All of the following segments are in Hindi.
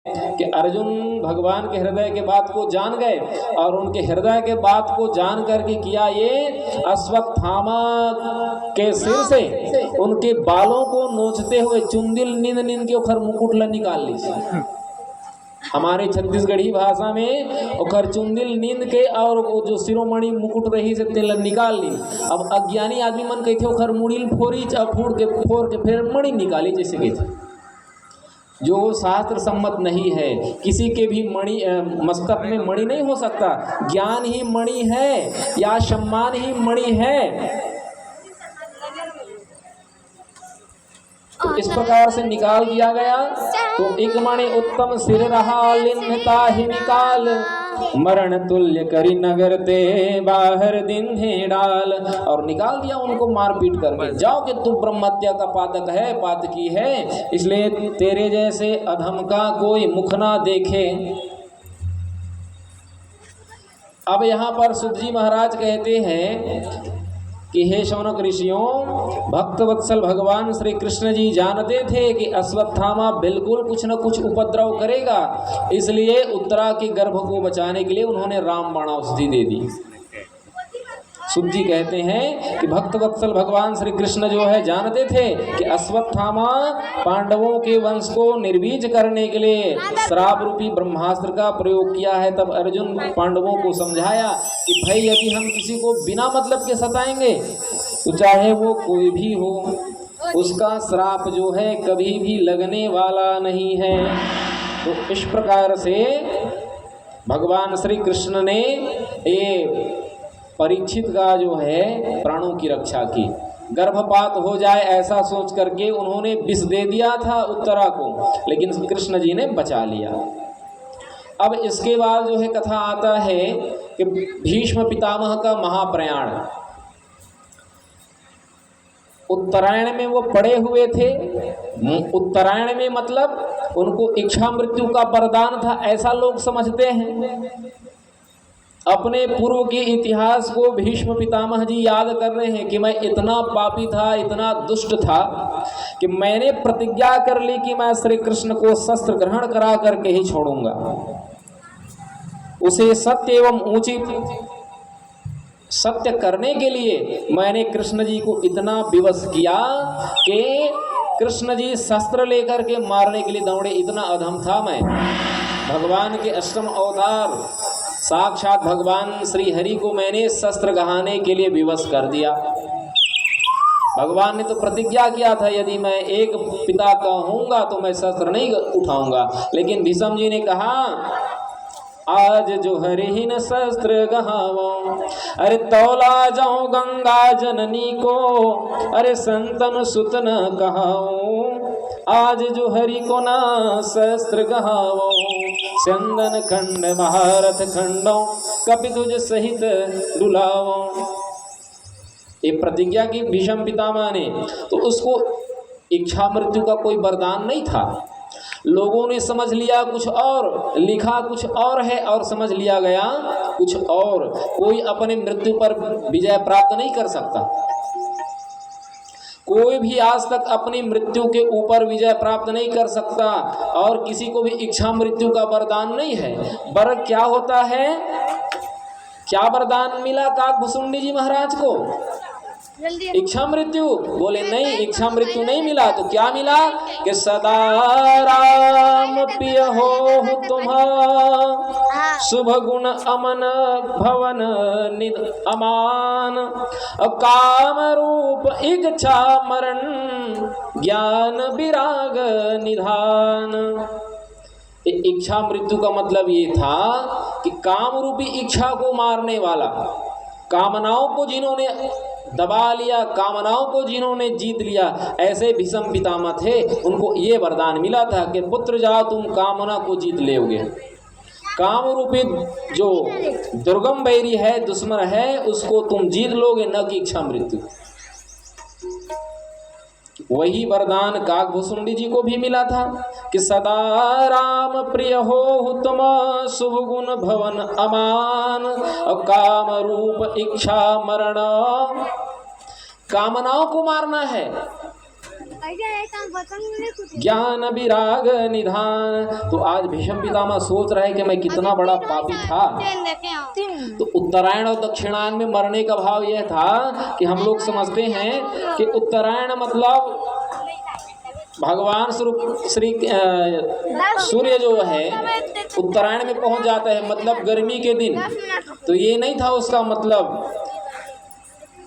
कि अर्जुन भगवान के हृदय के बात को जान गए और उनके हृदय के बात को जान करके किया ये, अश्वत्थामा के सिर से उनके बालों को नोचते हुए चुंदिल नींद नींद के उखर मुकुट ला निकाल लीजिए। हमारे छत्तीसगढ़ी भाषा में उखर चुंदिल नींद के और वो जो शिरोमणि मुकुट रही से तेल निकाल ली। अब अज्ञानी आदमी मन कहते उखर मुड़िल फोरी फोड़ के फिर मणि निकाली, जैसे कहते जो शास्त्र सम्मत नहीं है। किसी के भी मणि मस्तक में मणि नहीं हो सकता। ज्ञान ही मणि है या सम्मान ही मणि है। तो इस प्रकार से निकाल दिया गया। तो एक मणि उत्तम सिर रहा लिन्हता ही निकाल, मरण तुल्य करी नगर ते बाहर दिन है डाल। और निकाल दिया उनको मारपीट करके, जाओ कि तू ब्रह्महत्या का पातक है, पातकी है, इसलिए तेरे जैसे अधम का कोई मुख ना देखे। अब यहाँ पर सुत जी महाराज कहते हैं कि हे शौनक ऋषियों, भक्तवत्सल भगवान श्री कृष्ण जी जानते थे कि अश्वत्थामा बिल्कुल कुछ न कुछ उपद्रव करेगा, इसलिए उत्तरा के गर्भ को बचाने के लिए उन्होंने राम बाणावधि दे दी। सुत जी कहते हैं कि भक्तवत्सल भगवान श्री कृष्ण जो है जानते थे कि अश्वत्थामा पांडवों के वंश को निर्बीज करने के लिए श्राप रूपी ब्रह्मास्त्र का प्रयोग किया है। तब अर्जुन पांडवों को समझाया कि भाई यदि हम किसी को बिना मतलब के सताएंगे तो चाहे वो कोई भी हो, उसका श्राप जो है कभी भी लगने वाला नहीं है। तो इस प्रकार से भगवान श्री कृष्ण ने ये परीक्षित का जो है प्राणों की रक्षा की। गर्भपात हो जाए ऐसा सोच करके उन्होंने विष दे दिया था उत्तरा को, लेकिन कृष्ण जी ने बचा लिया। अब इसके बाद जो है कथा आता है कि भीष्म पितामह का महाप्रयाण। उत्तरायण में वो पड़े हुए थे। उत्तरायण में मतलब उनको इच्छा मृत्यु का वरदान था, ऐसा लोग समझते हैं। अपने पूर्व के इतिहास को भीष्म पितामह जी याद कर रहे हैं कि मैं इतना पापी था, इतना दुष्ट था कि मैंने प्रतिज्ञा कर ली कि मैं श्री कृष्ण को शस्त्र ग्रहण करा करके ही छोड़ूंगा। उसे सत्य एवं उचित सत्य करने के लिए मैंने कृष्ण जी को इतना विवश किया कि कृष्ण जी शस्त्र लेकर के मारने के लिए दौड़े। इतना अधम था मैं। भगवान के अष्टम अवतार साक्षात भगवान श्री हरि को मैंने शस्त्र गहाने के लिए विवश कर दिया। भगवान ने तो प्रतिज्ञा किया था यदि मैं एक पिता का होऊंगा तो मैं शस्त्र नहीं उठाऊंगा, लेकिन भीष्म जी ने कहा आज जो हरि न शस्त्र गहावो, अरे तौला जाऊं गंगा जननी को, अरे संतन सुत न कहाऊं, आज जो हरि को ना शस्त्र गहावो, चंदन खंड महारथ खंडों कपि तुझ सहित डुलावो। ये प्रतिज्ञा की भीष्म पितामह ने, तो उसको इच्छा मृत्यु का कोई वरदान नहीं था। लोगों ने समझ लिया कुछ और, लिखा कुछ और है और समझ लिया गया कुछ और। कोई अपने मृत्यु पर विजय प्राप्त नहीं कर सकता। कोई भी आज तक अपनी मृत्यु के ऊपर विजय प्राप्त नहीं कर सकता और किसी को भी इच्छा मृत्यु का वरदान नहीं है। वर क्या होता है? क्या वरदान मिला काकभुसुंडी जी महाराज को? इच्छा मृत्यु। बोले नहीं, इच्छा मृत्यु नहीं मिला। तो क्या मिला कि सदा राम प्रिय हो तुम, शुभ गुण अमन भवन निध अमान, काम रूप इच्छा मरण ज्ञान विराग निधान। इच्छा मृत्यु का मतलब ये था कि काम रूपी इच्छा को मारने वाला, कामनाओं को जिन्होंने दबा लिया, कामनाओं को जिन्होंने जीत लिया, ऐसे भीष्म पितामह थे। उनको ये वरदान मिला था कि पुत्र जाओ तुम कामना को जीत लोगे। काम रूपी जो दुर्गम बैरी है, दुश्मन है, उसको तुम जीत लोगे, न कि इच्छा मृत्यु। वही वरदान काकभुसुंडी जी को भी मिला था कि सदा राम प्रिय हो तुम, शुभ गुण भवन अमान, काम रूप इच्छा मरण। कामनाओं को मारना है, ज्ञान विराग निधान। तो आज भीष्म पितामह सोच रहे कि मैं कितना बड़ा पापी था। तो उत्तरायण और दक्षिणायन में मरने का भाव यह था कि हम लोग समझते हैं कि उत्तरायण मतलब भगवान श्री सूर्य जो है उत्तरायण में पहुंच जाता है, मतलब गर्मी के दिन। तो ये नहीं था उसका मतलब।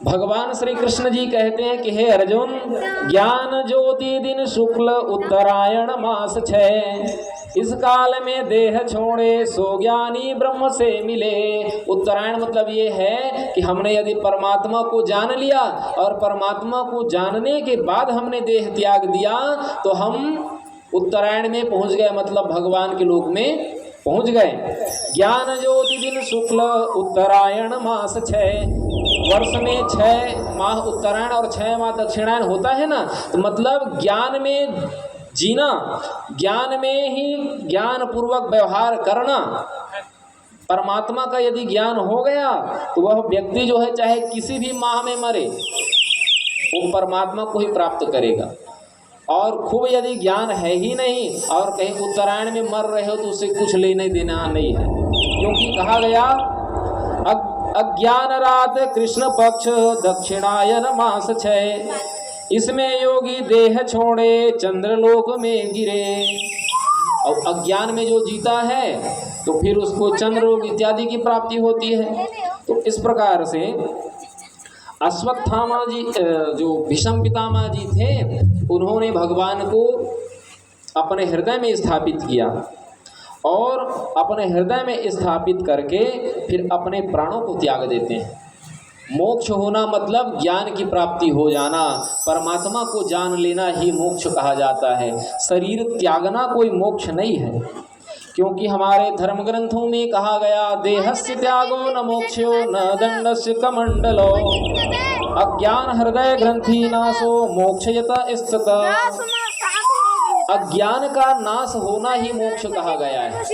भगवान श्री कृष्ण जी कहते हैं कि हे अर्जुन, ज्ञान ज्योति दिन शुक्ल उत्तरायण मास 6, इस काल में देह छोड़े सो ज्ञानी ब्रह्म से मिले। उत्तरायण मतलब ये है कि हमने यदि परमात्मा को जान लिया और परमात्मा को जानने के बाद हमने देह त्याग दिया तो हम उत्तरायण में पहुंच गए, मतलब भगवान के लोक में पहुंच गए। ज्ञान ज्योति दिन शुक्ल उत्तरायण मास 6, वर्ष में 6 माह उत्तरायण और 6 माह दक्षिणायन होता है ना। तो मतलब ज्ञान में जीना, ज्ञान में ही ज्ञान पूर्वक व्यवहार करना। परमात्मा का यदि ज्ञान हो गया तो वह व्यक्ति जो है चाहे किसी भी माह में मरे वो परमात्मा को ही प्राप्त करेगा। और खूब यदि ज्ञान है ही नहीं और कहीं उत्तरायण में मर रहे हो तो उससे कुछ लेने देना नहीं है, क्योंकि कहा गया अज्ञान रात कृष्ण पक्ष दक्षिणायन मास 6, इसमें योगी देह छोड़े चंद्रलोक में गिरे। और अज्ञान में जो जीता है तो फिर उसको चंद्रलोक इत्यादि की प्राप्ति होती है। तो इस प्रकार से अश्वत्थामा जी जो भीष्म पितामह जी थे, उन्होंने भगवान को अपने हृदय में स्थापित किया और अपने हृदय में स्थापित करके फिर अपने प्राणों को त्याग देते हैं। मोक्ष होना मतलब ज्ञान की प्राप्ति हो जाना, परमात्मा को जान लेना ही मोक्ष कहा जाता है। शरीर त्यागना कोई मोक्ष नहीं है, क्योंकि हमारे धर्म ग्रंथों में कहा गया देहस्य त्यागो न मोक्षो न दंडस्य कमंडलो, अज्ञान हृदय ग्रंथि नाशो मोक्षयत स्थित। अज्ञान का नाश होना ही मोक्ष कहा गया है।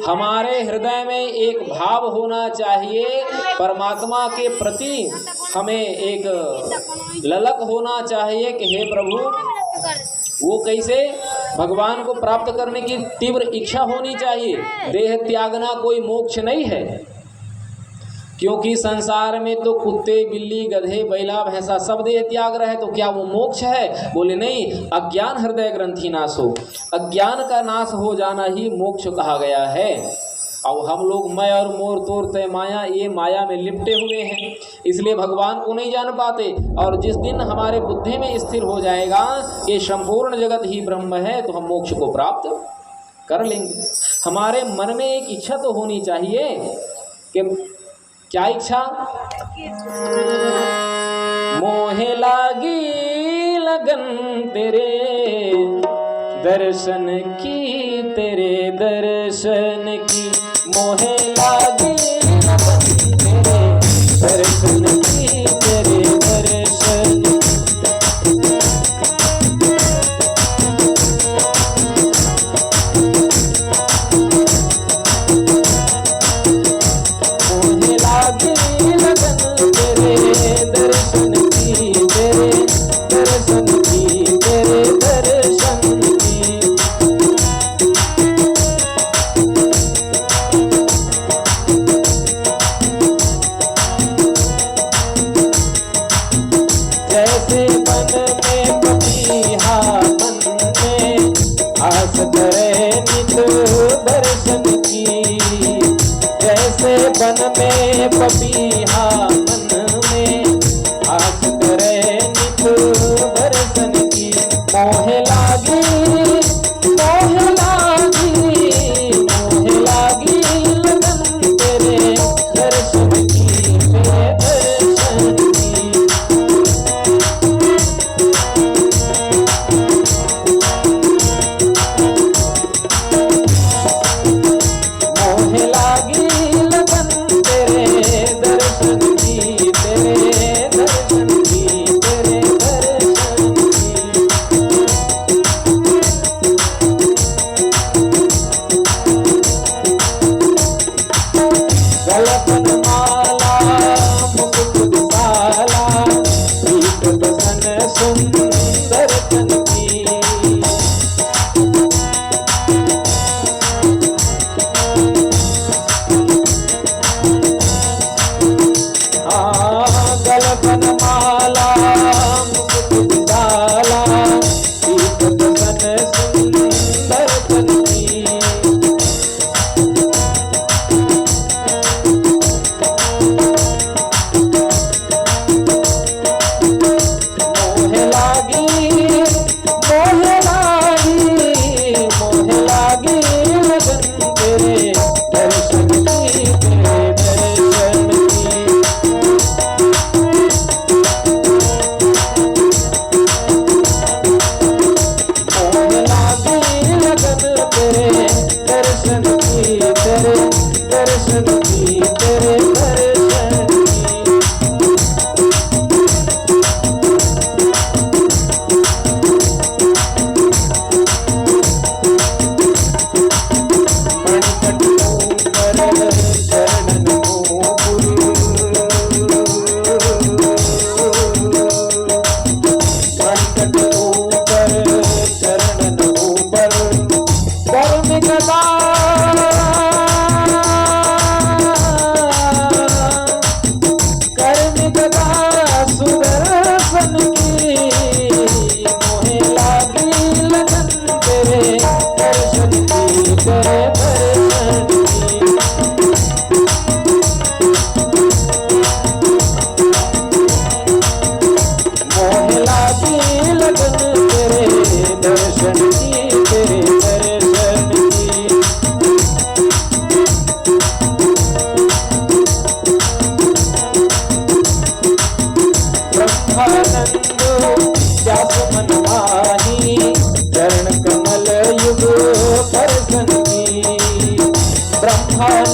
हमारे हृदय में एक भाव होना चाहिए परमात्मा के प्रति, हमें एक ललक होना चाहिए कि हे प्रभु, वो कैसे भगवान को प्राप्त करने की तीव्र इच्छा होनी चाहिए। देह त्यागना कोई मोक्ष नहीं है, क्योंकि संसार में तो कुत्ते बिल्ली गधे बैला भैंसा सब देह त्याग रहे, तो क्या वो मोक्ष है? बोले नहीं, अज्ञान हृदय ग्रंथि नाशो, अज्ञान का नाश हो जाना ही मोक्ष कहा गया है। अब हम लोग मैं और मोर तोर तय माया, ये माया में लिपटे हुए हैं, इसलिए भगवान को नहीं जान पाते। और जिस दिन हमारे बुद्धि में स्थिर हो जाएगा ये संपूर्ण जगत ही ब्रह्म है, तो हम मोक्ष को प्राप्त कर लेंगे। हमारे मन में एक इच्छा तो होनी चाहिए कि क्या इच्छा? मोहे लागी लगन तेरे दर्शन की, तेरे दर्शन की, मोहे लागी लगन तेरे दर्शन की, तेरे दर्शन की। बन में पपीहा मन में आस करे नित दर्शन की, मोहे लागी मोहे लागी मोहे लागी लगन तेरे दर्शन की, तेरे दर्शन की। मोहे लागी लगन तेरे दर्शन की,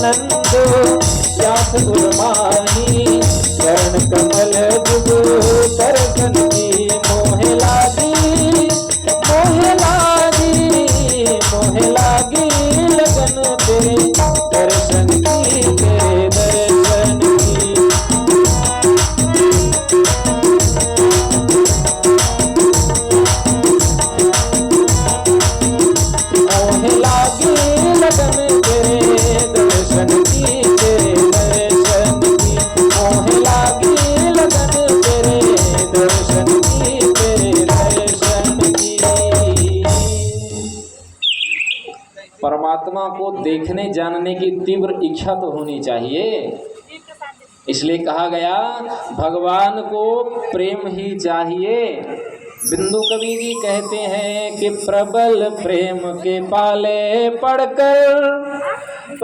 आनंद व्यास उर्माही चरण कमल जुग दर्शन की मोहे लागी मोहे लागी मोहे लागी लगन तेरे दर्शन की तेरे दर्शन की। मोहे लागी लगन तेरे दर्शन की तेरे दर्शन की। मोहे लागी लगन तेरे दर्शन की तेरे दर्शन की। परमात्मा को देखने जानने की तीव्र इच्छा तो होनी चाहिए। इसलिए कहा गया भगवान को प्रेम ही चाहिए। बिंदु कवि जी कहते हैं कि प्रबल प्रेम के पाले पड़कर